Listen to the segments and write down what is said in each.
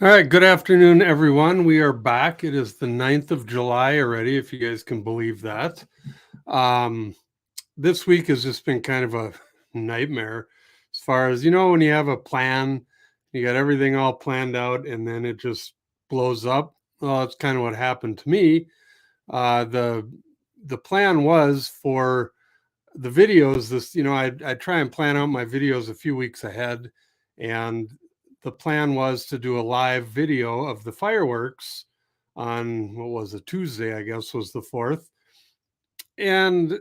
All right, good afternoon, everyone. We are back. It is the 9th of July already, if you guys can believe that. Um, this week has just been kind of a nightmare as far as, when you have a plan, you got everything all planned out, and then it just blows up. Well, that's kind of what happened to me. The plan was for the videos, I try and plan out my videos a few weeks ahead, and the plan was to do a live video of the fireworks on, what was it, Tuesday, I guess was the 4th. And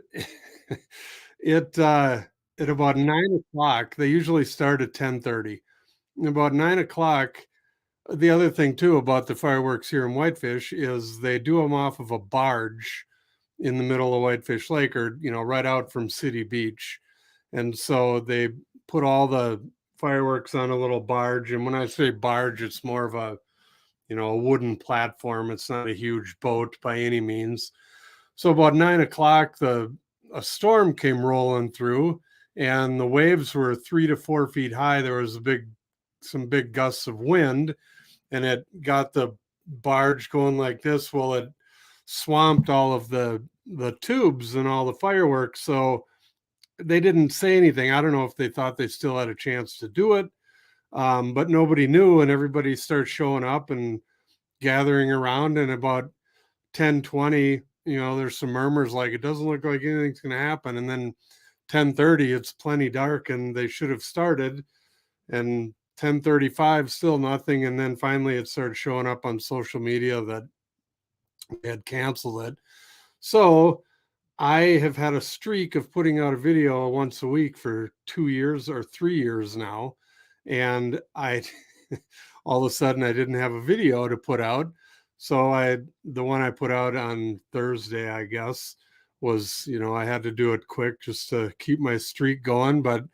it at about 9 o'clock, they usually start at 10:30. About 9 o'clock, the other thing too about the fireworks here in Whitefish is they do them off of a barge in the middle of Whitefish Lake, or right out from City Beach. And so they put all the fireworks on a little barge. And when I say barge, it's more of a wooden platform. It's not a huge boat by any means. So about 9 o'clock, a storm came rolling through, and the waves were 3 to 4 feet high. There was some big gusts of wind, and it got the barge going like this. Well, it swamped all of the tubes and all the fireworks. So they didn't say anything. I don't know if they thought they still had a chance to do it, but nobody knew, and everybody starts showing up and gathering around. And about 10:20, there's some murmurs like it doesn't look like anything's going to happen. And then 10:30, it's plenty dark, and they should have started. And 10:35, still nothing. And then finally, it started showing up on social media that they had canceled it. So I have had a streak of putting out a video once a week for 2 years or 3 years now. And I, all of a sudden, I didn't have a video to put out. So the one I put out on Thursday, I guess, was, I had to do it quick just to keep my streak going. But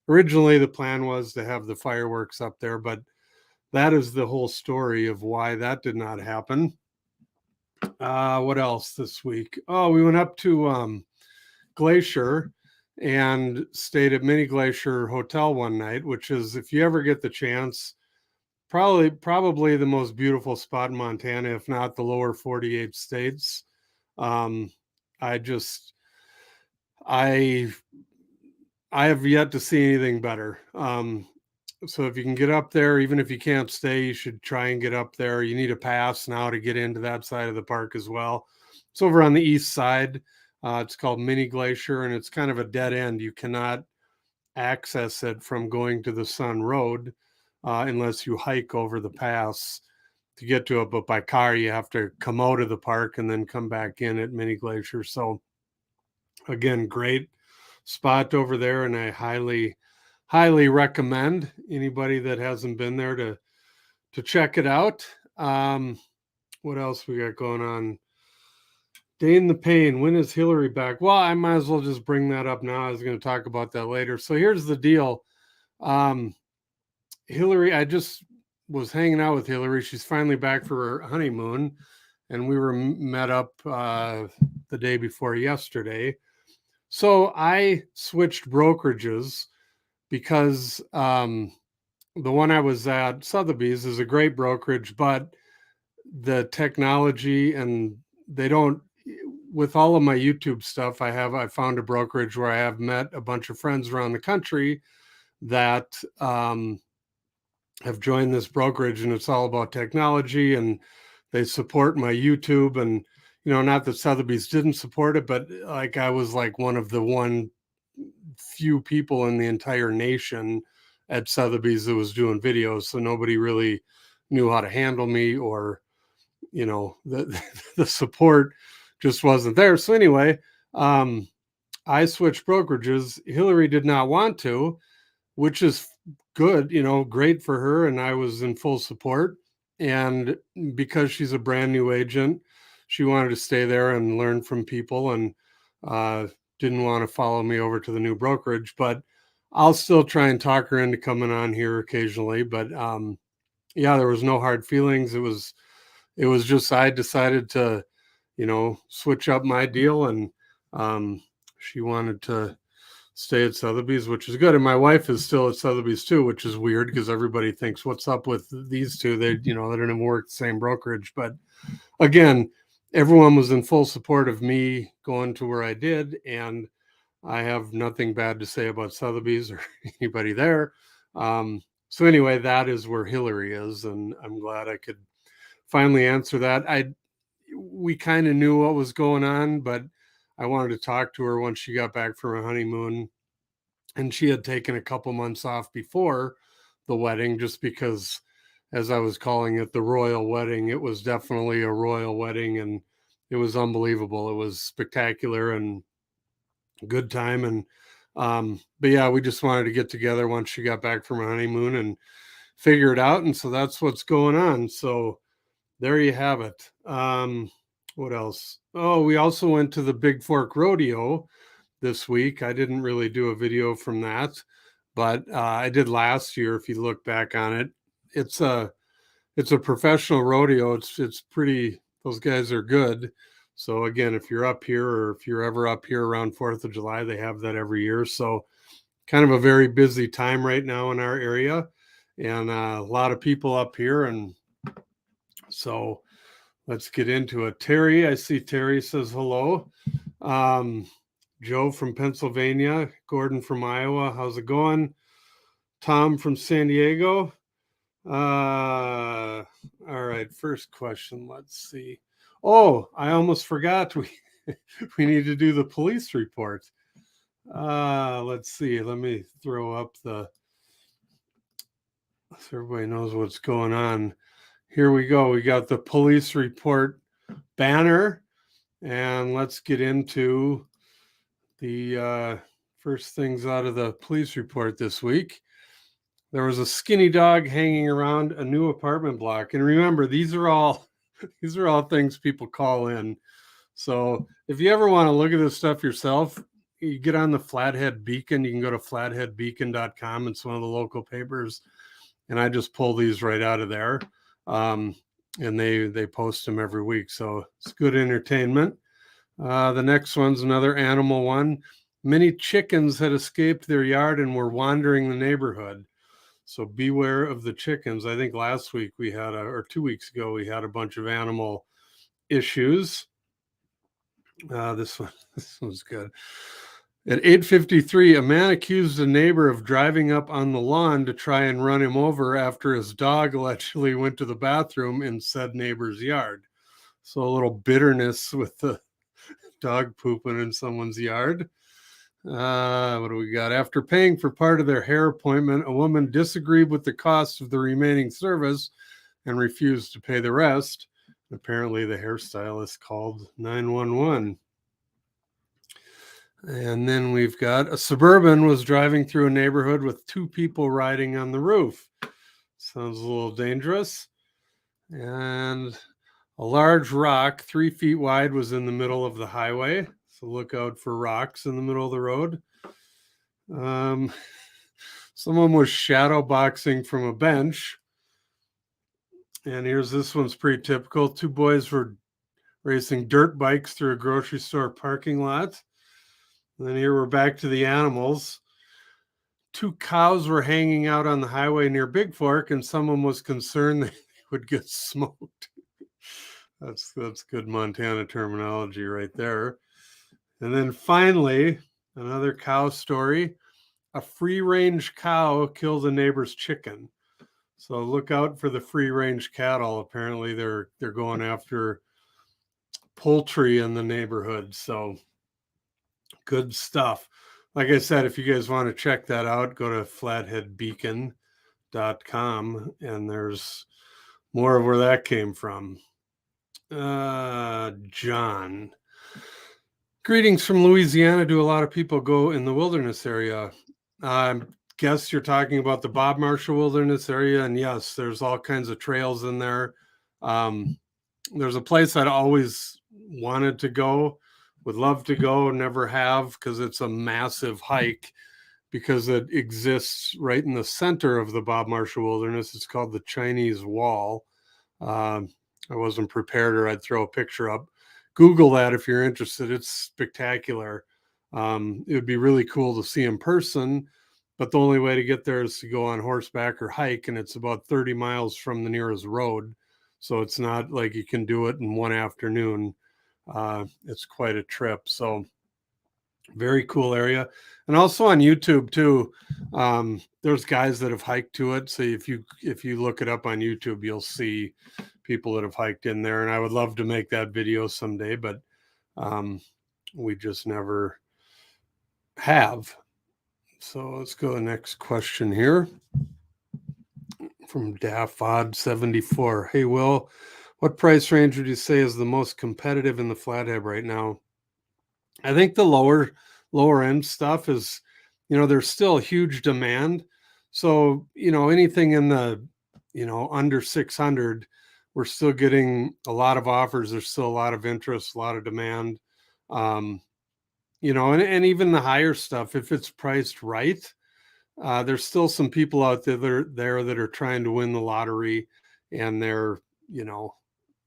originally the plan was to have the fireworks up there, but that is the whole story of why that did not happen. What else this week? Oh, we went up to Glacier and stayed at Mini Glacier Hotel one night, which is, if you ever get the chance, probably the most beautiful spot in Montana, if not the lower 48 states. Um, I just I I have yet to see anything better. So if you can get up there, even if you can't stay, you should try and get up there. You need a pass now to get into that side of the park as well. It's over on the east side. It's called Mini Glacier, and it's kind of a dead end. You cannot access it from going to the Sun Road unless you hike over the pass to get to it. But by car, you have to come out of the park and then come back in at Mini Glacier. So again, great spot over there, and I highly recommend anybody that hasn't been there to check it out. What else we got going on? Dane the Pain, when is Hillary back? Well, I might as well just bring that up now. I was going to talk about that later. So here's the deal. Hillary, I just was hanging out with Hillary. She's finally back for her honeymoon, and we were met up the day before yesterday. So I switched brokerages because the one I was at, Sotheby's, is a great brokerage, but the technology, and they don't, with all of my YouTube stuff, I found a brokerage where I have met a bunch of friends around the country that have joined this brokerage, and it's all about technology, and they support my YouTube. And not that Sotheby's didn't support it, but like I was like one of the few people in the entire nation at Sotheby's that was doing videos, so nobody really knew how to handle me, or the the support just wasn't there. So anyway, I switched brokerages. Hillary did not want to, which is good, great for her, and I was in full support. And because she's a brand new agent, she wanted to stay there and learn from people, and didn't want to follow me over to the new brokerage. But I'll still try and talk her into coming on here occasionally. But yeah, there was no hard feelings. It was just I decided to, switch up my deal, and she wanted to stay at Sotheby's, which is good. And my wife is still at Sotheby's too, which is weird because everybody thinks, what's up with these two? They, they don't even work the same brokerage. But again, everyone was in full support of me going to where I did. And I have nothing bad to say about Sotheby's or anybody there. So anyway, that is where Hillary is. And I'm glad I could finally answer that. We kind of knew what was going on, but I wanted to talk to her once she got back from her honeymoon. And she had taken a couple months off before the wedding, just because, as I was calling it, the royal wedding, it was definitely a royal wedding, and it was unbelievable. It was spectacular and good time. And but yeah, we just wanted to get together once she got back from her honeymoon and figure it out. And so that's what's going on. So there you have it. What else? Oh, we also went to the Big Fork Rodeo this week. I didn't really do a video from that, but I did last year. If you look back on it, it's a professional rodeo. It's pretty. Those guys are good. So again, if you're up here, or if you're ever up here around 4th of July, they have that every year. So kind of a very busy time right now in our area, and a lot of people up here. And so let's get into it. Terry, I see Terry says hello. Joe from Pennsylvania, Gordon from Iowa. How's it going? Tom from San Diego. All right, first question. Let's see. Oh, I almost forgot. We need to do the police report. Let's see. Let me throw up so everybody knows what's going on. Here we go. We got the police report banner, and let's get into the first things out of the police report this week. There was a skinny dog hanging around a new apartment block. And remember, these are all things people call in. So if you ever want to look at this stuff yourself, you get on the Flathead Beacon. You can go to flatheadbeacon.com. It's one of the local papers. And I just pull these right out of there. And they post them every week. So it's good entertainment. The next one's another animal one. Many chickens had escaped their yard and were wandering the neighborhood. So beware of the chickens. I think last week or 2 weeks ago, we had a bunch of animal issues. This one's good. At 8:53, a man accused a neighbor of driving up on the lawn to try and run him over after his dog allegedly went to the bathroom in said neighbor's yard. So a little bitterness with the dog pooping in someone's yard. What do we got? After paying for part of their hair appointment, a woman disagreed with the cost of the remaining service and refused to pay the rest. Apparently, the hairstylist called 911. And then we've got a Suburban was driving through a neighborhood with 2 people riding on the roof. Sounds a little dangerous. And a large rock 3 feet wide was in the middle of the highway. So look out for rocks in the middle of the road. Someone was shadow boxing from a bench. And here's this one's pretty typical. 2 boys were racing dirt bikes through a grocery store parking lot. And then here we're back to the animals. 2 cows were hanging out on the highway near Big Fork, and someone was concerned they would get smoked. That's good Montana terminology right there. And then finally, another cow story. A free-range cow killed a neighbor's chicken. So look out for the free-range cattle. Apparently, they're going after poultry in the neighborhood. So good stuff. Like I said, if you guys want to check that out, go to flatheadbeacon.com, and there's more of where that came from. John. Greetings from Louisiana. Do a lot of people go in the wilderness area? I guess you're talking about the Bob Marshall Wilderness area. And yes, there's all kinds of trails in there. There's a place I'd always wanted to go, would love to go, never have, because it's a massive hike, because it exists right in the center of the Bob Marshall Wilderness. It's called the Chinese Wall. I wasn't prepared, or I'd throw a picture up. Google that if you're interested. It's spectacular. It would be really cool to see in person, but the only way to get there is to go on horseback or hike, and it's about 30 miles from the nearest road. So it's not like you can do it in one afternoon. It's quite a trip. So very cool area. And also on YouTube too, there's guys that have hiked to it. So if you look it up on YouTube, you'll see people that have hiked in there. And I would love to make that video someday, but we just never have. So let's go to the next question here from Daffod74. Hey, Will, what price range would you say is the most competitive in the flathead right now? I think the lower end stuff is, there's still huge demand. So, anything in the, under 600, we're still getting a lot of offers. There's still a lot of interest, a lot of demand. And even the higher stuff, if it's priced right, there's still some people out there that are trying to win the lottery, and they're,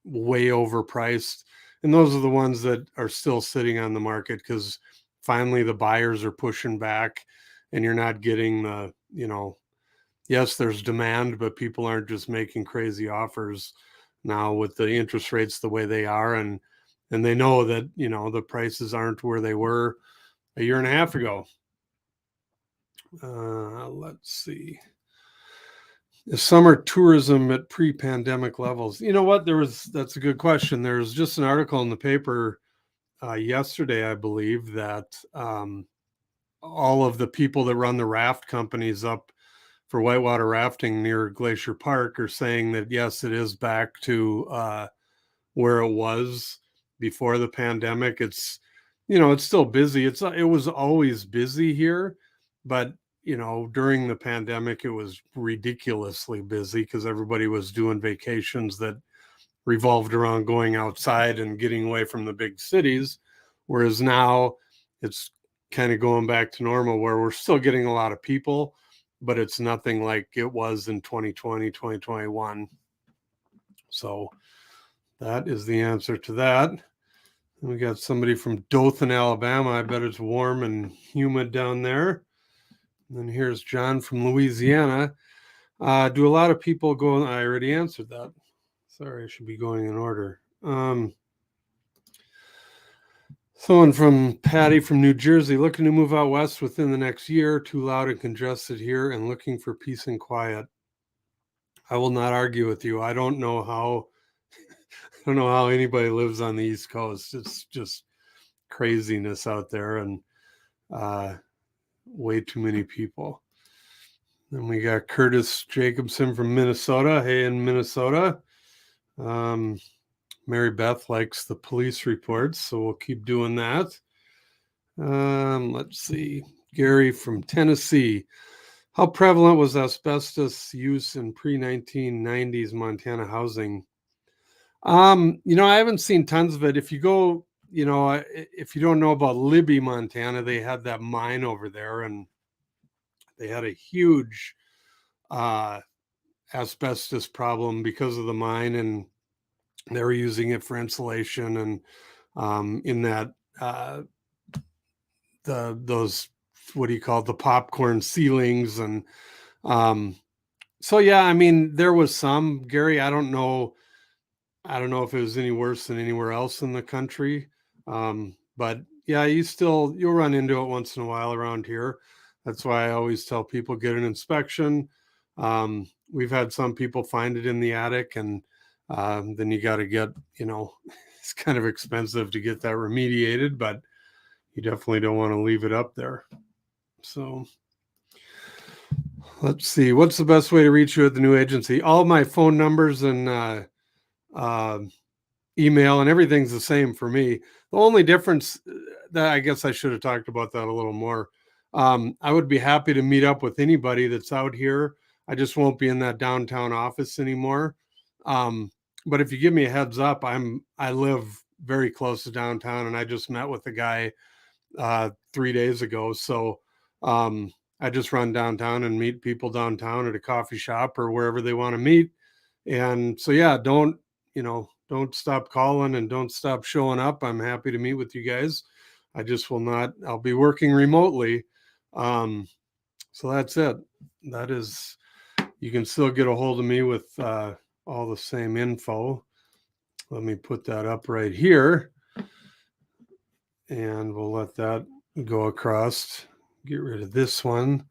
way overpriced. And those are the ones that are still sitting on the market because finally the buyers are pushing back, and you're not getting the, yes, there's demand, but people aren't just making crazy offers now with the interest rates the way they are. And they know that, the prices aren't where they were a year and a half ago. Let's see. Is summer tourism at pre-pandemic levels? You know what? That's a good question. There was just an article in the paper yesterday, I believe, that all of the people that run the raft companies up for whitewater rafting near Glacier Park are saying that, yes, it is back to where it was before the pandemic. It's, it's still busy. It was always busy here, but during the pandemic, it was ridiculously busy because everybody was doing vacations that revolved around going outside and getting away from the big cities. Whereas now it's kind of going back to normal, where we're still getting a lot of people, but it's nothing like it was in 2020, 2021. So that is the answer to that. And we got somebody from Dothan, Alabama. I bet it's warm and humid down there. And then here's John from Louisiana. Do a lot of people go? I already answered that. Sorry, I should be going in order. Someone from Patty from New Jersey, looking to move out west within the next year. Too loud and congested here, and looking for peace and quiet. I will not argue with you. I don't know how anybody lives on the East Coast. It's just craziness out there, and way too many people. Then we got Curtis Jacobson from Minnesota. Hey, in Minnesota. Mary Beth likes the police reports, so we'll keep doing that. Let's see. Gary from Tennessee. How prevalent was asbestos use in pre-1990s Montana housing? I haven't seen tons of it. If you go, if you don't know about Libby, Montana, they had that mine over there, and they had a huge asbestos problem because of the mine, and they were using it for insulation, and in that those, what do you call it, the popcorn ceilings, and so yeah, I mean, there was some, Gary. I don't know if it was any worse than anywhere else in the country, but yeah, you'll run into it once in a while around here. That's why I always tell people, get an inspection. We've had some people find it in the attic, and then you got to get, it's kind of expensive to get that remediated, but you definitely don't want to leave it up there. So let's see, what's the best way to reach you at the new agency? All my phone numbers and email and everything's the same for me. The only difference, that I guess I should have talked about that a little more. I would be happy to meet up with anybody that's out here. I just won't be in that downtown office anymore. But if you give me a heads up, I live very close to downtown, and I just met with a guy 3 days ago. So I just run downtown and meet people downtown at a coffee shop or wherever they want to meet. And so, yeah, don't stop calling and don't stop showing up. I'm happy to meet with you guys. I just will not. I'll be working remotely. So that's it. That is, you can still get a hold of me with all the same info. Let me put that up right here, and we'll let that go across. Get rid of this one.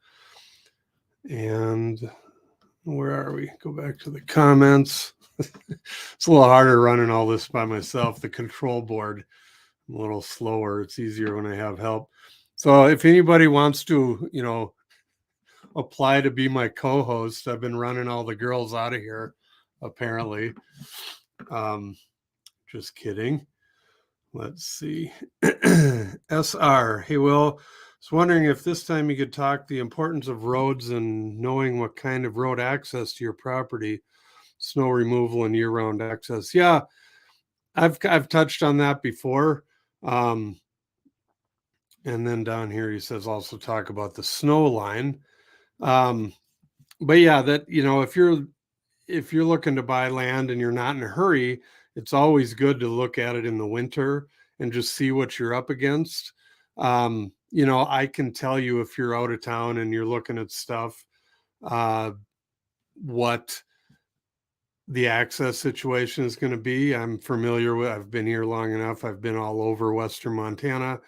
And where are we? Go back to the comments. It's a little harder running all this by myself. The control board, I'm a little slower. It's easier when I have help. So if anybody wants to, apply to be my co-host, I've been running all the girls out of here, apparently. Just kidding. Let's see. SR. Hey, Will. I was wondering if this time you could talk the importance of roads and knowing what kind of road access to your property, snow removal and year-round access. Yeah, I've touched on that before. And then down here he says also talk about the snow line. But yeah, that if you're looking to buy land and you're not in a hurry, it's always good to look at it in the winter and just see what you're up against. I can tell you if you're out of town and you're looking at stuff, what the access situation is going to be. I'm familiar with, I've been here long enough. I've been all over Western Montana.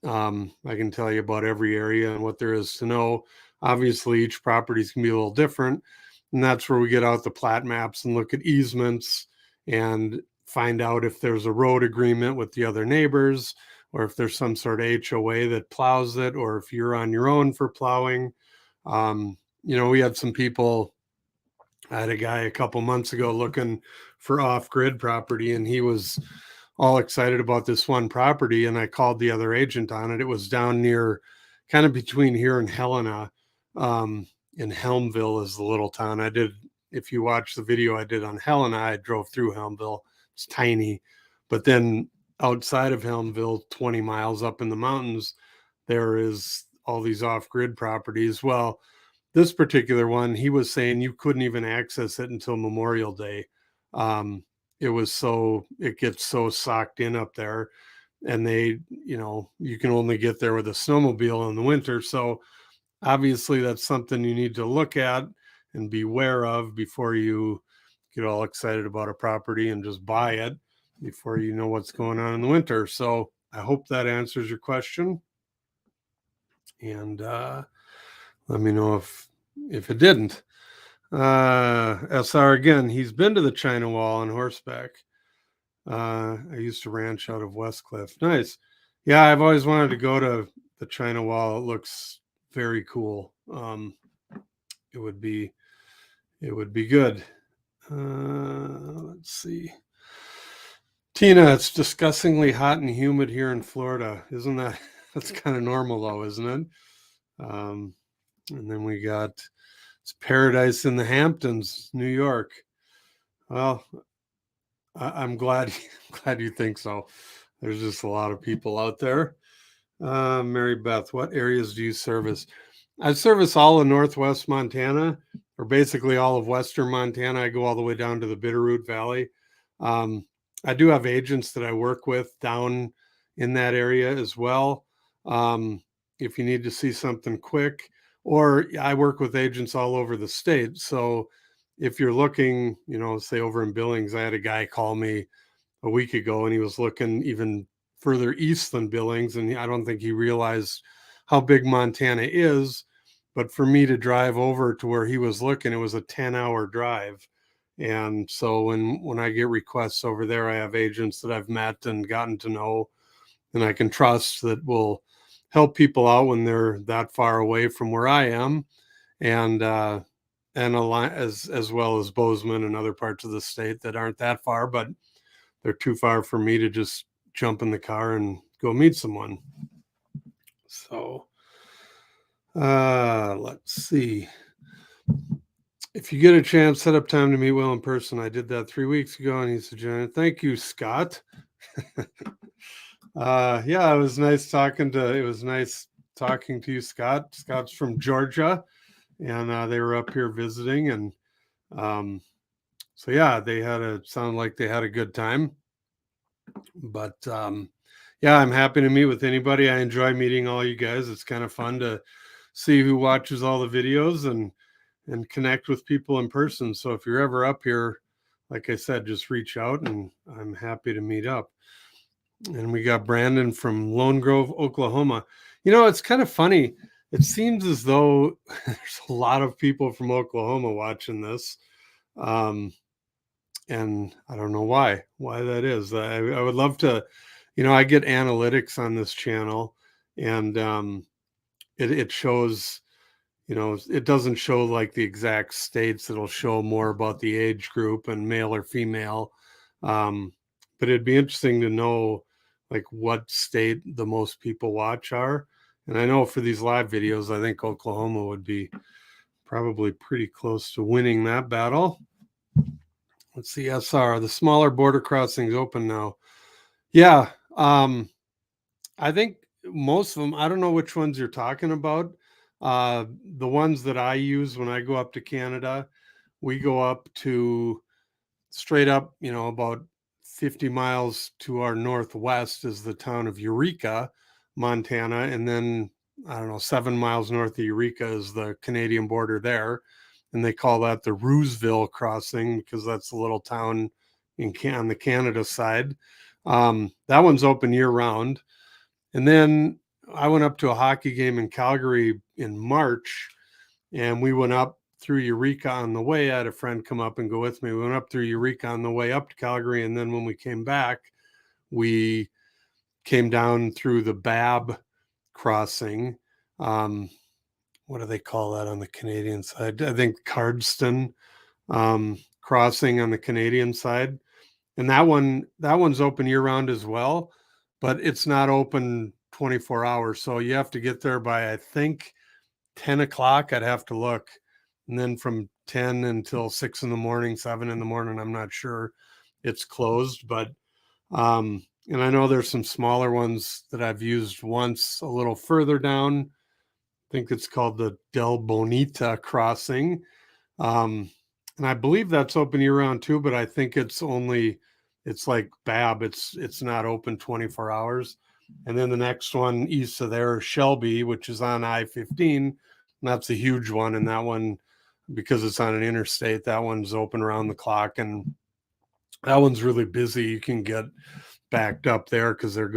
I can tell you about every area and what there is to know. Obviously, each property is going to be a little different. And that's where we get out the plat maps and look at easements and find out if there's a road agreement with the other neighbors, or if there's some sort of HOA that plows it, or if you're on your own for plowing. We had some people, I had a guy a couple months ago looking for off-grid property, and he was all excited about this one property, and I called the other agent on it. It was down near, kind of between here and Helena. In Helmville is the little town. If you watch the video I did on Helena, I drove through Helmville. It's tiny. But then outside of Helmville, 20 miles up in the mountains, there is all these off-grid properties. Well, this particular one, he was saying you couldn't even access it until Memorial Day. It gets so socked in up there, and you can only get there with a snowmobile in the winter. So obviously that's something you need to look at and be aware of before you get all excited about a property and just buy it before you know what's going on in the winter. So I hope that answers your question. And let me know if it didn't. SR again, he's been to the China Wall on horseback. I used to ranch out of Westcliff. Nice. Yeah, I've always wanted to go to the China Wall. It looks very cool. It would be good. Let's see. Tina, it's disgustingly hot and humid here in Florida. Isn't that's kind of normal though, isn't it? And then we got, it's paradise in the Hamptons, New York. Well, I'm glad you think so. There's just a lot of people out there. Mary Beth, what areas do you service? I service all of Northwest Montana, or basically all of Western Montana. I go all the way down to the Bitterroot Valley. I do have agents that I work with down in that area as well. If you need to see something quick, or I work with agents all over the state. So if you're looking, say over in Billings, I had a guy call me a week ago and he was looking even further east than Billings. And I don't think he realized how big Montana is. But for me to drive over to where he was looking, it was a 10-hour drive. And so when I get requests over there, I have agents that I've met and gotten to know and I can trust that will help people out when they're that far away from where I am, and as well as Bozeman and other parts of the state that aren't that far, but they're too far for me to just jump in the car and go meet someone. So let's see. If you get a chance, set up time to meet Will in person. I did that 3 weeks ago, and he said, "Thank you, Scott." Yeah, it was nice talking to you, Scott. Scott's from Georgia, and they were up here visiting, and so yeah, sounded like they had a good time. But Yeah, I'm happy to meet with anybody. I enjoy meeting all you guys. It's kind of fun to see who watches all the videos and connect with people in person. So if you're ever up here, like I said, just reach out and I'm happy to meet up. And we got Brandon from Lone Grove, Oklahoma. It's kind of funny. It seems as though there's a lot of people from Oklahoma watching this. Um, and I don't know why that is. I would love to, I get analytics on this channel and it shows, it doesn't show like the exact states. It'll show more about the age group and male or female. Um, but it'd be interesting to know like what state the most people watch are. And I know for these live videos, I think Oklahoma would be probably pretty close to winning that battle. Let's see, SR, the smaller border crossings open now. Yeah, I think most of them, I don't know which ones you're talking about. The ones that I use when I go up to Canada, we go up to straight up, about 50 miles to our northwest is the town of Eureka, Montana. And then, I don't know, 7 miles north of Eureka is the Canadian border there. And they call that the Roosevelt crossing because that's a little town on the Canada side. That one's open year round. And then I went up to a hockey game in Calgary in March, and we went up through Eureka on the way. I had a friend come up and go with me. We went up through Eureka on the way up to Calgary, and then when we came back, we came down through the Bab crossing. What do they call that on the Canadian side? I think Cardston crossing on the Canadian side. And that one's open year round as well, but it's not open 24 hours. So you have to get there by, I think, 10 o'clock. I'd have to look. And then from 10 until 6 in the morning, 7 in the morning, I'm not sure, it's closed. But and I know there's some smaller ones that I've used once a little further down. I think it's called the Del Bonita crossing. And I believe that's open year round too, but I think it's like Bab. It's not open 24 hours. And then the next one east of there, Shelby, which is on I-15. And that's a huge one. And that one, because it's on an interstate, that one's open around the clock. And that one's really busy. You can get backed up there because they're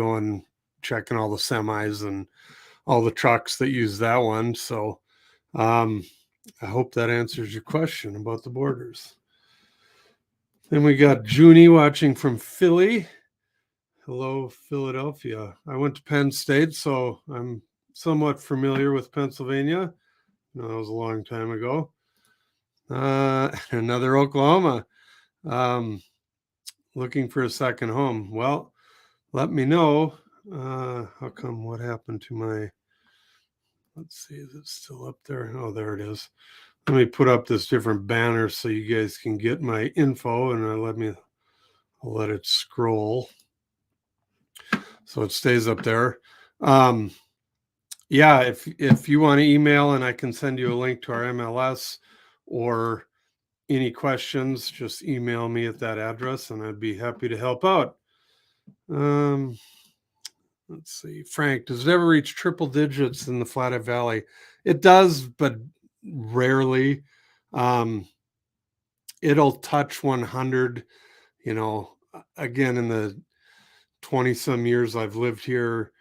checking all the semis and all the trucks that use that one. So I hope that answers your question about the borders. Then we got Junie watching from Philly. Hello, Philadelphia. I went to Penn State, so I'm somewhat familiar with Pennsylvania. No, that was a long time ago. Another Oklahoma. Looking for a second home. Well, let me know. How come? What happened to my... Let's see, is it still up there? Oh, there it is. Let me put up this different banner so you guys can get my info, and I'll let it scroll so it stays up there. Yeah, if you want to email, and I can send you a link to our MLS, or any questions, just email me at that address and I'd be happy to help out. Let's see. Frank, does it ever reach triple digits in the Flathead Valley? It does, but rarely. It'll touch 100, again, in the 20 some years I've lived here,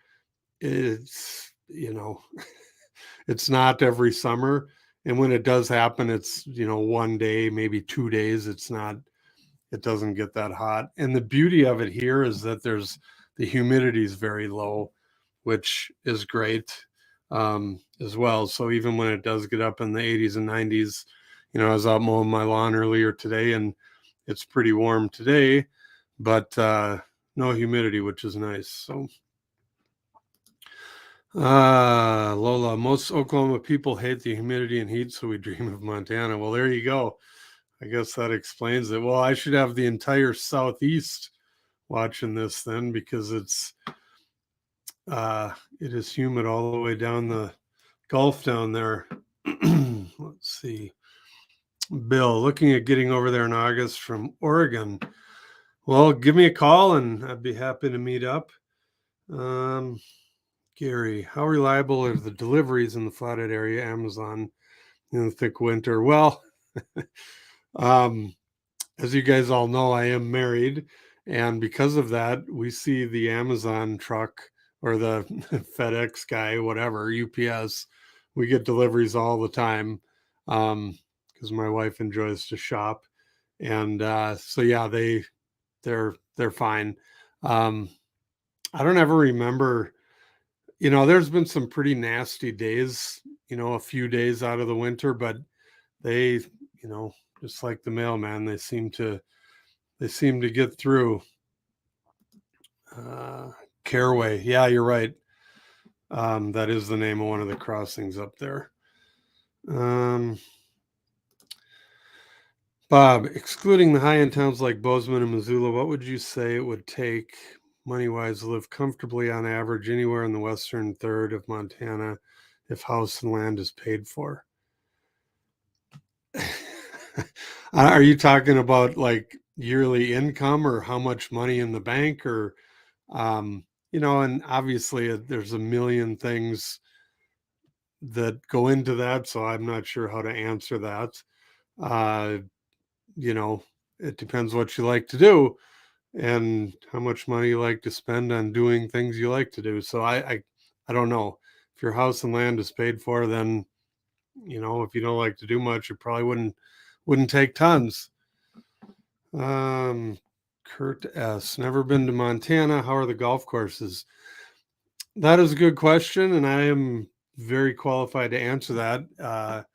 it's, it's not every summer. And when it does happen, it's, one day, maybe 2 days. It doesn't get that hot. And the beauty of it here is that the humidity is very low, which is great as well. So even when it does get up in the 80s and 90s, I was out mowing my lawn earlier today and it's pretty warm today, but no humidity, which is nice. So Lola, most Oklahoma people hate the humidity and heat, so we dream of Montana. Well, there you go. I guess that explains it. Well, I should have the entire Southeast watching this then, because it is humid all the way down the Gulf down there. Let's see. Bill, looking at getting over there in August from Oregon. Well, give me a call and I'd be happy to meet up. Gary, how reliable are the deliveries in the flooded area, Amazon, in the thick winter? Well, um, as you guys all know, I am married. And because of that, we see the Amazon truck or the FedEx guy, whatever, UPS. We get deliveries all the time because my wife enjoys to shop. And so, yeah, they're fine. Um, I don't ever remember, there's been some pretty nasty days, a few days out of the winter, but they, just like the mailman, they seem to get through. Uh, Caraway. Yeah, you're right. That is the name of one of the crossings up there. Um, Bob, excluding the high-end towns like Bozeman and Missoula, what would you say it would take money-wise to live comfortably on average anywhere in the western third of Montana if house and land is paid for? Are you talking about like yearly income or how much money in the bank or and obviously there's a million things that go into that, so I'm not sure how to answer that. Uh, you know, it depends what you like to do and how much money you like to spend on doing things you like to do. So I don't know. If your house and land is paid for, then if you don't like to do much, it probably wouldn't take tons. Um, Kurt S. Never been to Montana. How are the golf courses? That is a good question, and I am very qualified to answer that.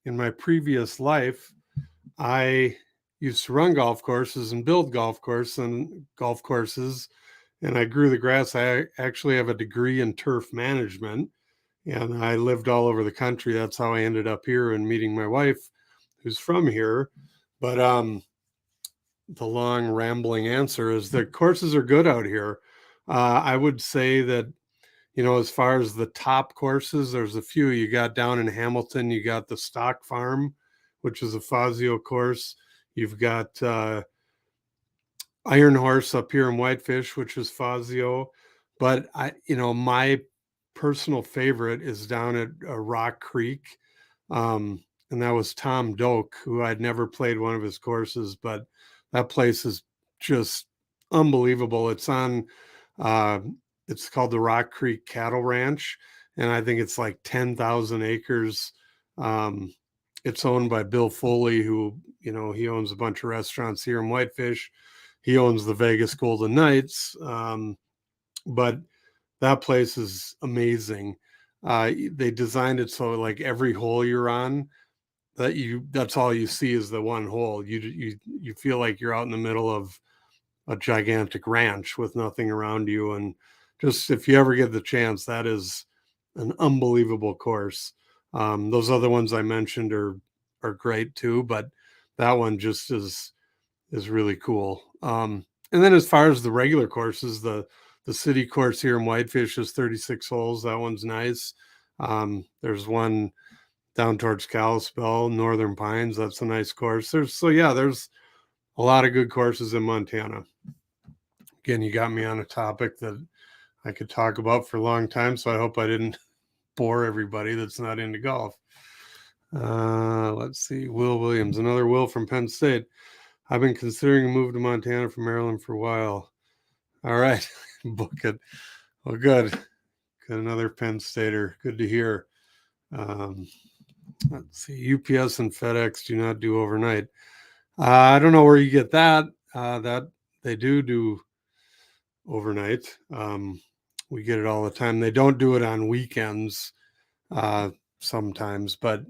In my previous life, I used to run golf courses and build golf courses, and I grew the grass. I actually have a degree in turf management, and I lived all over the country. That's how I ended up here and meeting my wife, who's from here. But the long rambling answer is the courses are good out here. I would say that as far as the top courses, there's a few. You got down in Hamilton, you got the Stock Farm, which is a Fazio course. You've got Iron Horse up here in Whitefish, which is Fazio. But my personal favorite is down at Rock Creek. And that was Tom Doak, who I'd never played one of his courses, but that place is just unbelievable. Uh, it's called the Rock Creek Cattle Ranch, and I think it's like 10,000 acres. Um, it's owned by Bill Foley, who, he owns a bunch of restaurants here in Whitefish. He owns the Vegas Golden Knights. But that place is amazing. They designed it so like every hole you're on, that's all you see is the one hole. You feel like you're out in the middle of a gigantic ranch with nothing around you. And just if you ever get the chance, that is an unbelievable course. Those other ones I mentioned are great too, but that one just is really cool. And then as far as the regular courses, the city course here in Whitefish is 36 holes. That one's nice. There's one down towards Kalispell, Northern Pines. That's a nice course. There's a lot of good courses in Montana. Again, you got me on a topic that I could talk about for a long time, so I hope I didn't bore everybody that's not into golf. Let's see. Will Williams, another Will from Penn State. I've been considering a move to Montana from Maryland for a while. All right, book it. Well, good. Got another Penn Stater. Good to hear. Let's see. UPS and FedEx do not do overnight. I don't know where you get that. That they do overnight. We get it all the time. They don't do it on weekends sometimes, but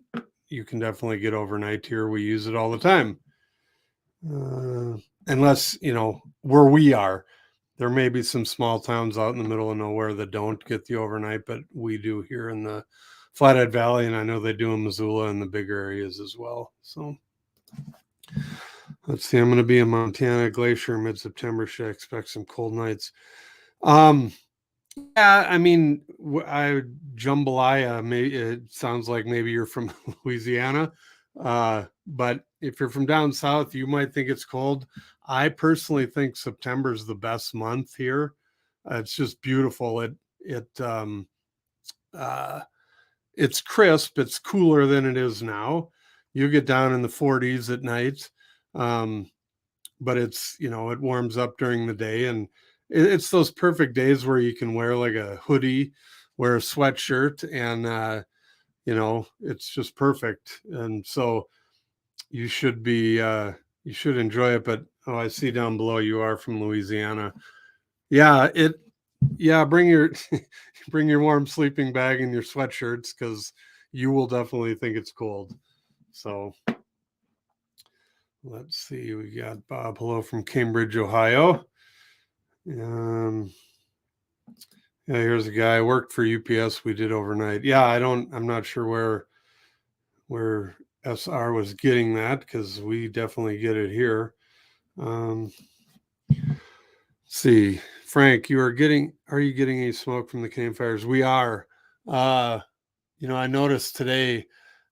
you can definitely get overnight here. We use it all the time. Unless, where we are, there may be some small towns out in the middle of nowhere that don't get the overnight, but we do here in the Flathead Valley, and I know they do in Missoula and the bigger areas as well. So let's see. I'm going to be in Montana Glacier mid-September. Should I expect some cold nights? Yeah, I mean, jambalaya. Maybe it sounds like maybe you're from Louisiana, but if you're from down south, you might think it's cold. I personally think September is the best month here. It's just beautiful. Uh, it's crisp. It's cooler than it is now. You get down in the 40s at night. Um, but it's, it warms up during the day, and it's those perfect days where you can wear like a hoodie, wear a sweatshirt, and it's just perfect. And so you should be you should enjoy it. But I see down below you are from Louisiana. Yeah, bring your bring your warm sleeping bag and your sweatshirts, because you will definitely think it's cold. So let's see, we got Bob, hello from Cambridge, Ohio. Yeah, here's a guy, worked for UPS, we did overnight. Yeah, I'm not sure where SR was getting that, because we definitely get it here. See, Frank, are you getting any smoke from the campfires? We are. I noticed today,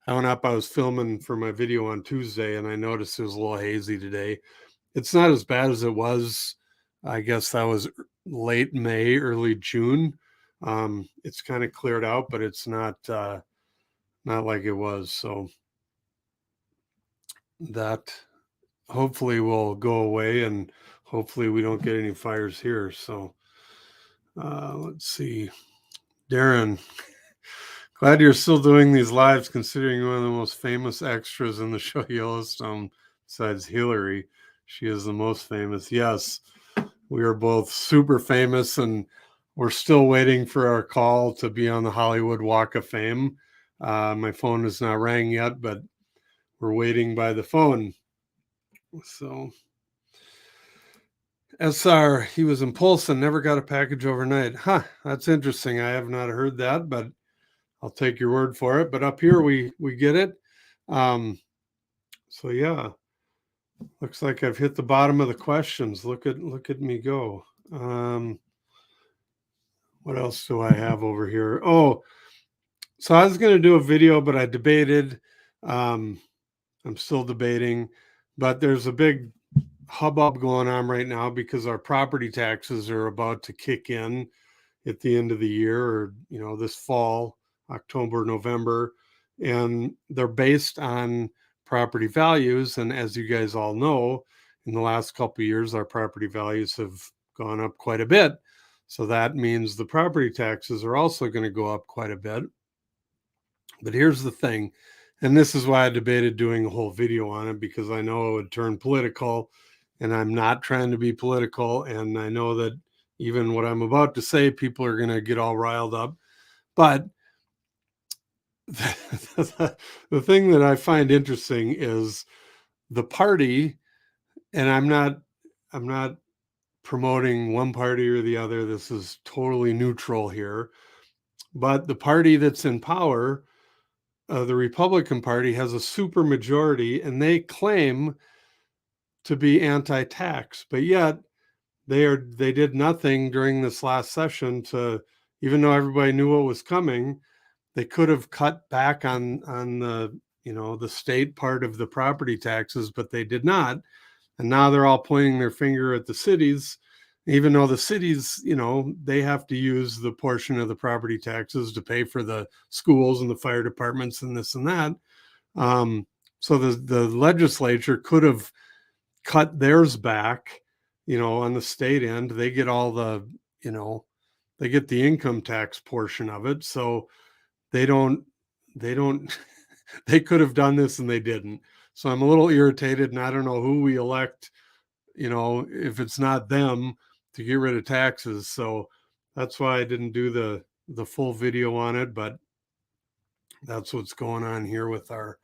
I was filming for my video on Tuesday, and I noticed it was a little hazy today. It's not as bad as it was. I guess that was late May, early June. It's kind of cleared out, but it's not like it was. So that hopefully will go away, and hopefully we don't get any fires here. So let's see. Darren, glad you're still doing these lives, considering you're one of the most famous extras in the show Yellowstone, besides Hillary. She is the most famous. Yes, we are both super famous, and we're still waiting for our call to be on the Hollywood Walk of Fame. My phone has not rang yet, but we're waiting by the phone. So SR, he was in Polson, never got a package overnight. Huh, that's interesting. I have not heard that, but I'll take your word for it. But up here we get it. So yeah, looks like I've hit the bottom of the questions. Look at me go. What else do I have over here? Oh, so I was going to do a video, but I debated. I'm still debating, but there's a big hubbub going on right now because our property taxes are about to kick in at the end of the year, or this fall, October, November, and they're based on property values. And as you guys all know, in the last couple of years, our property values have gone up quite a bit. So that means the property taxes are also going to go up quite a bit. But here's the thing, and this is why I debated doing a whole video on it, because I know it would turn political, and I'm not trying to be political. And I know that even what I'm about to say, people are going to get all riled up. But the thing that I find interesting is the party, and I'm not promoting one party or the other. This is totally neutral here. But the party that's in power, the Republican Party, has a super majority, and they claim to be anti-tax, but yet they did nothing during this last session to, even though everybody knew what was coming, they could have cut back on the the state part of the property taxes, but they did not. And now they're all pointing their finger at the cities, even though the cities, they have to use the portion of the property taxes to pay for the schools and the fire departments and this and that. So the legislature could have cut theirs back, on the state end. They get all they get the income tax portion of it. So they don't, they don't, they could have done this and they didn't. So I'm a little irritated, and I don't know who we elect, if it's not them, to get rid of taxes. So that's why I didn't do the full video on it, but that's what's going on here with our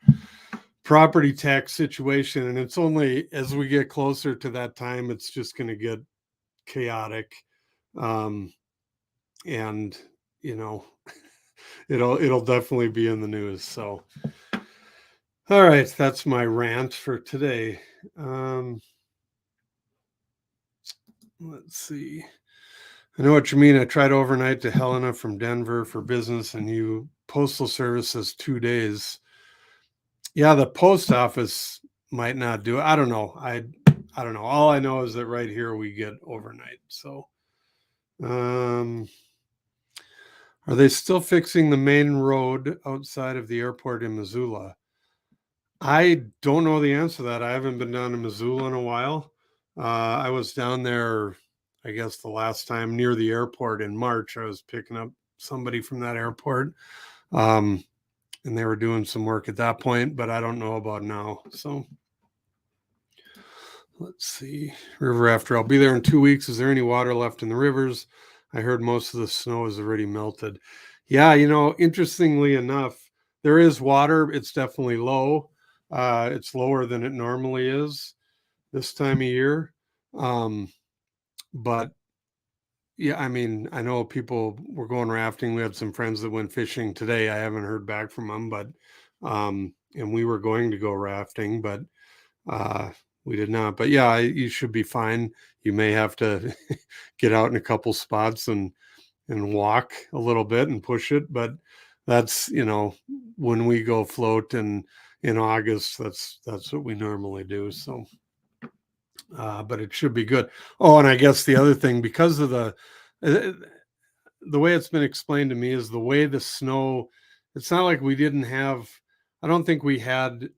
property tax situation. And it's only as we get closer to that time, it's just going to get chaotic. And it'll definitely be in the news. So all right, that's my rant for today. Let's see. I know what you mean. I tried overnight to Helena from Denver for business, and you postal service says 2 days. Yeah, the post office might not do it. I don't know. I don't know. All I know is that right here we get overnight. So Um, are they still fixing the main road outside of the airport in Missoula? I don't know the answer to that. I haven't been down to Missoula in a while. I was down there, I guess, the last time near the airport in March. I was picking up somebody from that airport, um, and they were doing some work at that point, but I don't know about now. So let's see. River after. I'll be there in 2 weeks. Is there any water left in the rivers? I heard most of the snow is already melted. Yeah, interestingly enough, there is water. It's definitely low. It's lower than it normally is this time of year. Um, but yeah, I mean, I know people were going rafting. We had some friends that went fishing today. I haven't heard back from them, but and we were going to go rafting, but uh, we did not. But yeah, you should be fine. You may have to get out in a couple spots and walk a little bit and push it, but that's when we go float and in August, that's what we normally do. So but it should be good. Oh, and I guess the other thing, because of uh, the way it's been explained to me, is the way the snow, it's not like we didn't have, I don't think we had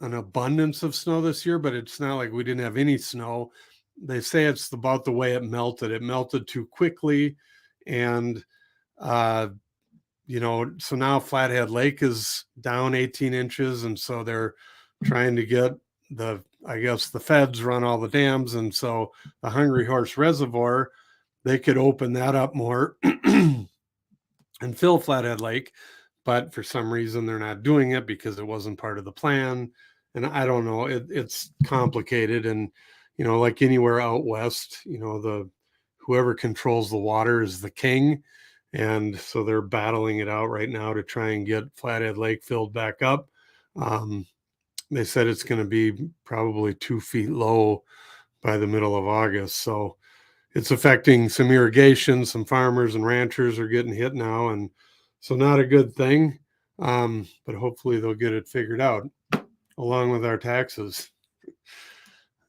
an abundance of snow this year, but it's not like we didn't have any snow. They say it's about the way it melted. It melted too quickly. And, uh, so now Flathead Lake is down 18 inches. And so they're trying to get I guess the feds run all the dams. And so the Hungry Horse Reservoir, they could open that up more and fill Flathead Lake. But for some reason, they're not doing it because it wasn't part of the plan. And I don't know, it's complicated. And, like anywhere out west, whoever controls the water is the king. And so they're battling it out right now to try and get Flathead Lake filled back up. They said it's going to be probably 2 feet low by the middle of August. So it's affecting some irrigation. Some farmers and ranchers are getting hit now. And so not a good thing. But hopefully they'll get it figured out along with our taxes.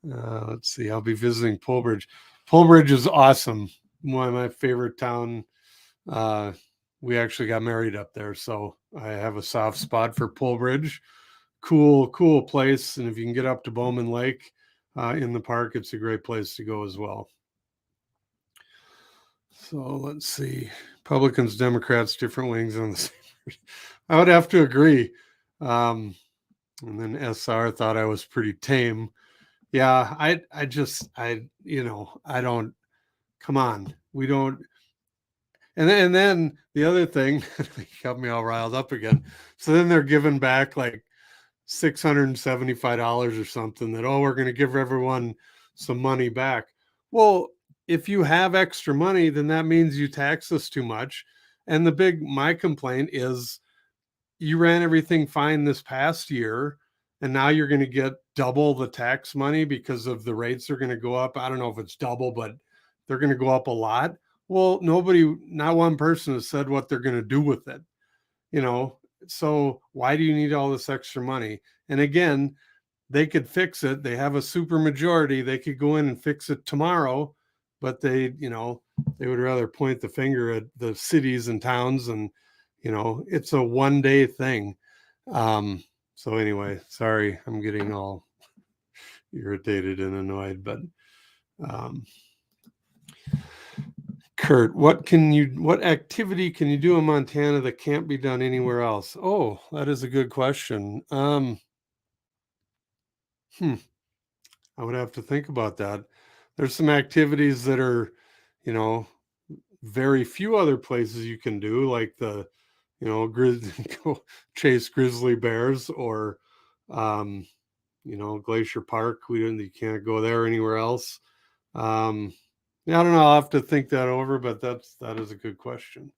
Let's see. I'll be visiting Polbridge. Polbridge is awesome. One of my favorite town. We actually got married up there, so I have a soft spot for Polbridge. Cool place. And if you can get up to Bowman Lake in the park, it's a great place to go as well. So let's see. Republicans, Democrats, different wings on the same. I would have to agree. And then SR thought I was pretty tame. Yeah, I don't, come on. We don't. And then the other thing got me all riled up again. So then they're giving back like $675 or something that, we're going to give everyone some money back. Well, if you have extra money, then that means you tax us too much. And my complaint is you ran everything fine this past year, and now you're going to get double the tax money because of the rates are going to go up. I don't know if it's double, but they're going to go up a lot. Well, not one person has said what they're going to do with it. So why do you need all this extra money? And again, they could fix it. They have a super majority. They could go in and fix it tomorrow, but they would rather point the finger at the cities and towns, and it's a 1-day thing. So anyway, sorry, I'm getting all irritated and annoyed, but Kurt, what activity can you do in Montana that can't be done anywhere else? Oh, that is a good question. I would have to think about that. There's some activities that are, very few other places you can do, like the, go chase grizzly bears, or, Glacier Park. You can't go there anywhere else. Yeah, I don't know. I'll have to think that over, but that is a good question.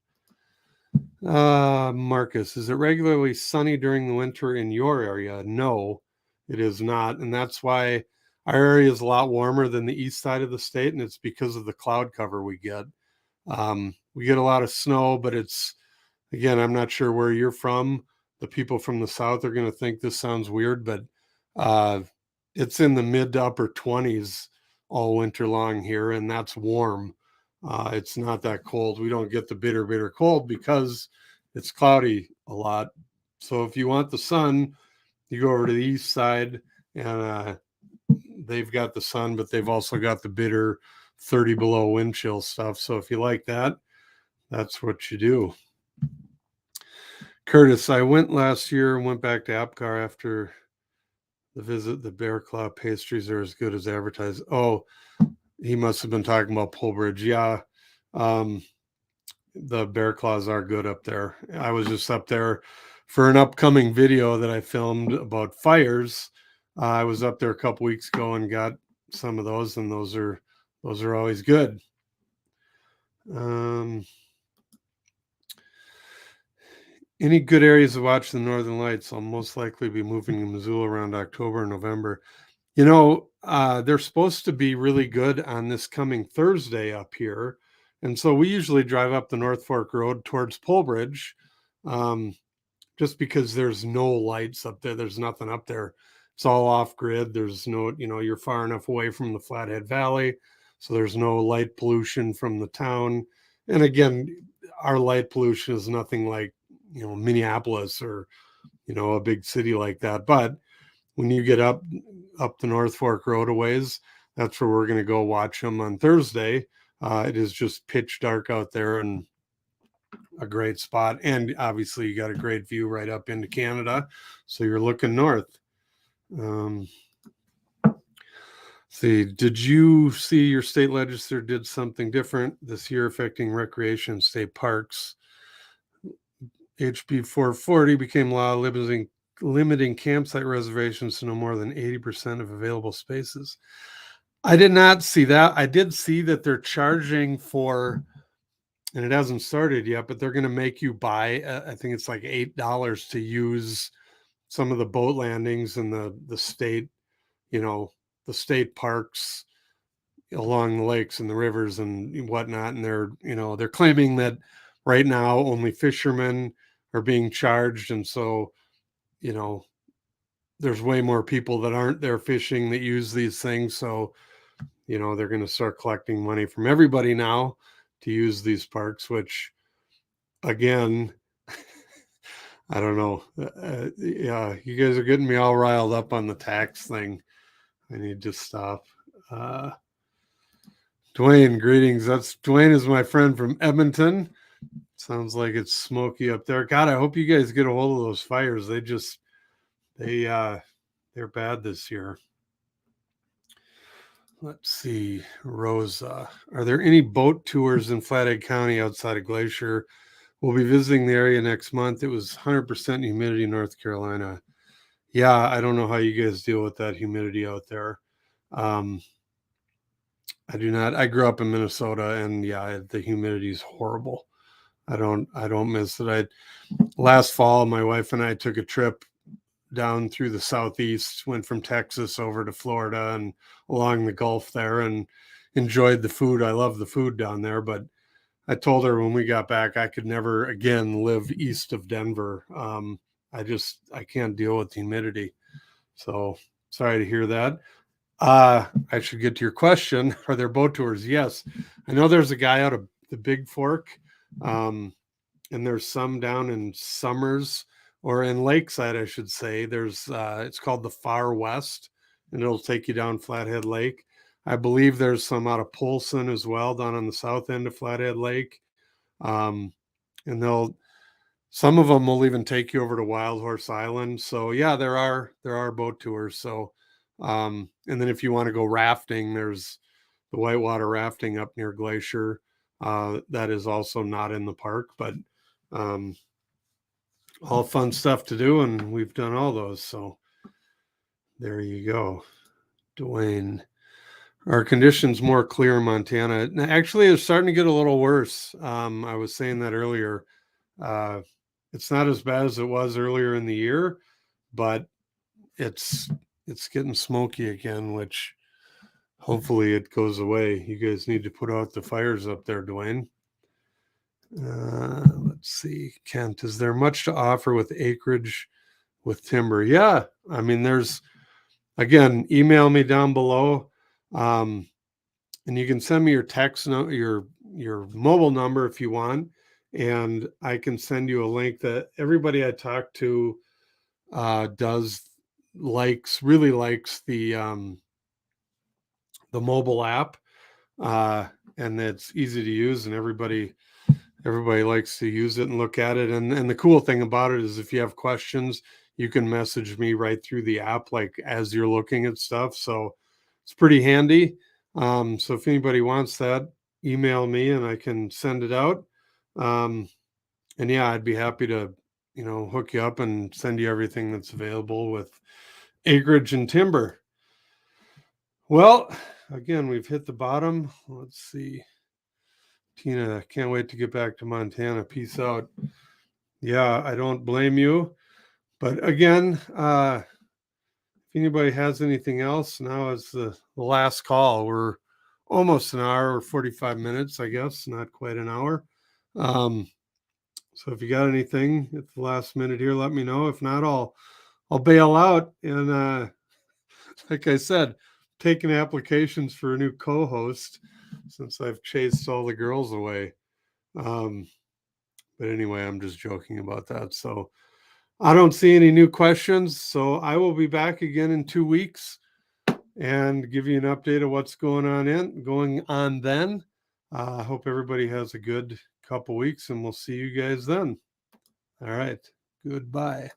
Marcus, is it regularly sunny during the winter in your area? No, it is not. And that's why our area is a lot warmer than the east side of the state. And it's because of the cloud cover we get. We get a lot of snow, but again, I'm not sure where you're from. The people from the south are going to think this sounds weird, but it's in the mid to upper 20s all winter long here, and that's warm. It's not that cold. We don't get the bitter cold because it's cloudy a lot. So if you want the sun, you go over to the east side, and they've got the sun, but they've also got the bitter 30 below wind chill stuff. So if you like that, that's what you do. Curtis, I went last year and went back to Apgar after the visit. The bear claw pastries are as good as advertised. Oh, he must have been talking about Polbridge. Yeah. The bear claws are good up there. I was just up there for an upcoming video that I filmed about fires. I was up there a couple weeks ago and got some of those, and those are always good. Any good areas to watch the Northern Lights? I'll most likely be moving to Missoula around October and November. They're supposed to be really good on this coming Thursday up here. And so we usually drive up the North Fork Road towards Polbridge, just because there's no lights up there. There's nothing up there. It's all off grid. There's no, you're far enough away from the Flathead Valley. So there's no light pollution from the town. And again, our light pollution is nothing like, Minneapolis or, a big city like that. But when you get up the North Fork Road a ways, that's where we're going to go watch them on Thursday. It is just pitch dark out there and a great spot. And obviously you got a great view right up into Canada. So you're looking north. See, did you see your state legislature did something different this year affecting recreation state parks? HB 440 became law limiting campsite reservations to no more than 80% of available spaces. I did not see that. I did see that they're charging for, and it hasn't started yet, but they're going to make you buy, I think it's like $8 to use some of the boat landings and the state, the state parks along the lakes and the rivers and whatnot. And they're claiming that right now only fishermen are being charged. And so, there's way more people that aren't there fishing that use these things. So, they're going to start collecting money from everybody now to use these parks, which again, I don't know. Yeah, you guys are getting me all riled up on the tax thing. I need to stop. Dwayne, greetings. Dwayne is my friend from Edmonton. Sounds like it's smoky up there. God, I hope you guys get a hold of those fires. They're bad this year. Let's see, Rosa. Are there any boat tours in Flathead County outside of Glacier? We'll be visiting the area next month. It was 100% humidity in North Carolina. Yeah, I don't know how you guys deal with that humidity out there. I do not. I grew up in Minnesota, and yeah, the humidity is horrible. I don't miss it. Last fall, my wife and I took a trip down through the southeast, went from Texas over to Florida and along the Gulf there, and enjoyed the food. I love the food down there, but I told her when we got back, I could never again live east of Denver. I can't deal with the humidity. So sorry to hear that. I should get to your question. Are there boat tours? Yes. I know there's a guy out of the Big Fork, and there's some down in Summers or in Lakeside, I should say. There's it's called the Far West, and it'll take you down Flathead Lake. I believe there's some out of Polson as well, down on the south end of Flathead Lake. And some of them will even take you over to Wild Horse Island. So yeah, there are boat tours. So, and then if you want to go rafting, there's the whitewater rafting up near Glacier. That is also not in the park, but all fun stuff to do, and we've done all those. So there you go, Dwayne. Are conditions more clear in Montana? Actually, it's starting to get a little worse. I was saying that earlier. It's not as bad as it was earlier in the year, but it's getting smoky again, which hopefully it goes away. You guys need to put out the fires up there, Dwayne. Let's see. Kent, is there much to offer with acreage with timber? Yeah. I mean, again, email me down below. And you can send me your text note, your your mobile number if you want, and I can send you a link that everybody I talk to really likes the mobile app, and it's easy to use, and everybody likes to use it and look at it. And the cool thing about it is if you have questions, you can message me right through the app, like as you're looking at stuff. So it's pretty handy. So if anybody wants that, email me and I can send it out. And yeah, I'd be happy to, hook you up and send you everything that's available with acreage and timber. Well, again, we've hit the bottom. Let's see. Tina, can't wait to get back to Montana. Peace out. Yeah, I don't blame you. But again, if anybody has anything else, now is the last call. We're almost an hour or 45 minutes, I guess, not quite an hour. So if you got anything at the last minute here, let me know. If not, I'll bail out. And like I said, taking applications for a new co-host since I've chased all the girls away. But anyway, I'm just joking about that. So I don't see any new questions. So I will be back again in 2 weeks and give you an update of what's going on then. I hope everybody has a good couple weeks, and we'll see you guys then. All right. Goodbye.